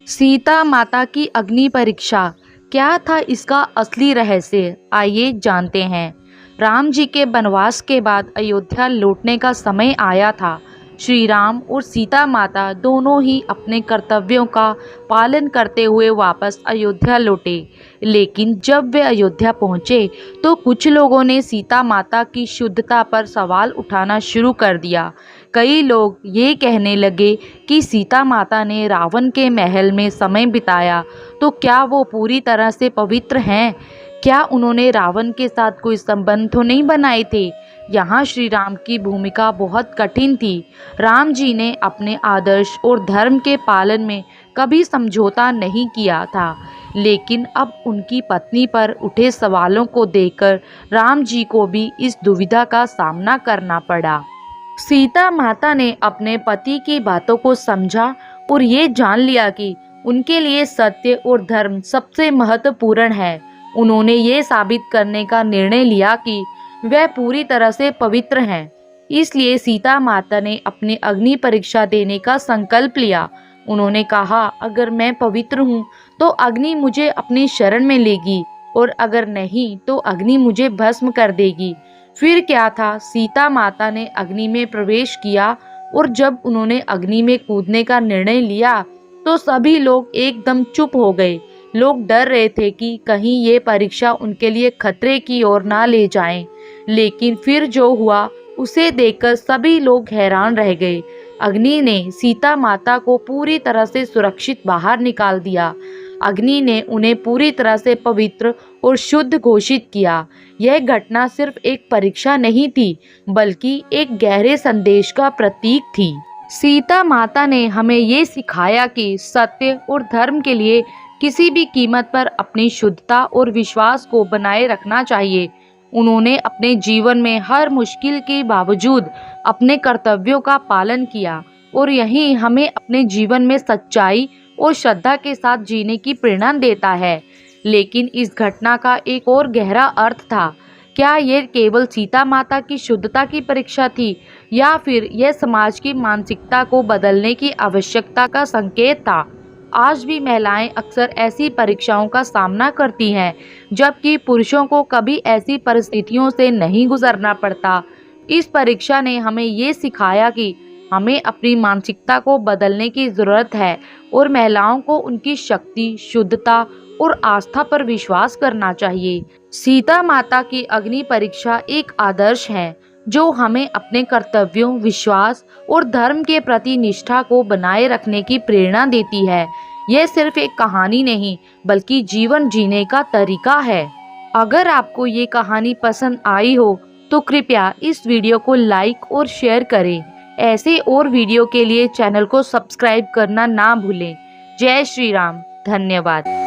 सीता माता की अग्नि परीक्षा, क्या था इसका असली रहस्य? आइए जानते हैं। राम जी के वनवास के बाद अयोध्या लौटने का समय आया था। श्री राम और सीता माता दोनों ही अपने कर्तव्यों का पालन करते हुए वापस अयोध्या लौटे। लेकिन जब वे अयोध्या पहुंचे तो कुछ लोगों ने सीता माता की शुद्धता पर सवाल उठाना शुरू कर दिया। कई लोग ये कहने लगे कि सीता माता ने रावण के महल में समय बिताया, तो क्या वो पूरी तरह से पवित्र हैं? क्या उन्होंने रावण के साथ कोई संबंध तो नहीं बनाए थे? यहाँ श्री राम की भूमिका बहुत कठिन थी। राम जी ने अपने आदर्श और धर्म के पालन में कभी समझौता नहीं किया था, लेकिन अब उनकी पत्नी पर उठे सवालों को देखकर राम जी को भी इस दुविधा का सामना करना पड़ा। सीता माता ने अपने पति की बातों को समझा और ये जान लिया कि उनके लिए सत्य और धर्म सबसे महत्वपूर्ण है। उन्होंने ये साबित करने का निर्णय लिया कि वह पूरी तरह से पवित्र हैं। इसलिए सीता माता ने अपनी अग्नि परीक्षा देने का संकल्प लिया। उन्होंने कहा, अगर मैं पवित्र हूँ तो अग्नि मुझे अपनी शरण में लेगी, और अगर नहीं तो अग्नि मुझे भस्म कर देगी। फिर क्या था, सीता माता ने अग्नि में प्रवेश किया और जब उन्होंने अग्नि में कूदने का निर्णय लिया तो सभी लोग एकदम चुप हो गए। लोग डर रहे थे कि कहीं ये परीक्षा उनके लिए खतरे की ओर ना ले जाए। लेकिन फिर जो हुआ उसे देखकर सभी लोग हैरान रह गए। अग्नि ने सीता माता को पूरी तरह से सुरक्षित बाहर निकाल दिया। अग्नि ने उन्हें पूरी तरह से पवित्र और शुद्ध घोषित किया। यह घटना सिर्फ एक परीक्षा नहीं थी, बल्कि एक गहरे संदेश का प्रतीक थी। सीता माता ने हमें ये सिखाया कि सत्य और धर्म के लिए किसी भी कीमत पर अपनी शुद्धता और विश्वास को बनाए रखना चाहिए। उन्होंने अपने जीवन में हर मुश्किल के बावजूद अपने कर्तव्यों का पालन किया, और यही हमें अपने जीवन में सच्चाई और श्रद्धा के साथ जीने की प्रेरणा देता है। लेकिन इस घटना का एक और गहरा अर्थ था। क्या ये केवल सीता माता की शुद्धता की परीक्षा थी, या फिर यह समाज की मानसिकता को बदलने की आवश्यकता का संकेत था? आज भी महिलाएं अक्सर ऐसी परीक्षाओं का सामना करती हैं, जबकि पुरुषों को कभी ऐसी परिस्थितियों से नहीं गुजरना पड़ता। इस परीक्षा ने हमें ये सिखाया कि हमें अपनी मानसिकता को बदलने की ज़रूरत है, और महिलाओं को उनकी शक्ति, शुद्धता और आस्था पर विश्वास करना चाहिए। सीता माता की अग्नि परीक्षा एक आदर्श है जो हमें अपने कर्तव्यों, विश्वास और धर्म के प्रति निष्ठा को बनाए रखने की प्रेरणा देती है। यह सिर्फ एक कहानी नहीं, बल्कि जीवन जीने का तरीका है। अगर आपको ये कहानी पसंद आई हो तो कृपया इस वीडियो को लाइक और शेयर करें। ऐसे और वीडियो के लिए चैनल को सब्सक्राइब करना ना भूलें। जय श्री राम। धन्यवाद।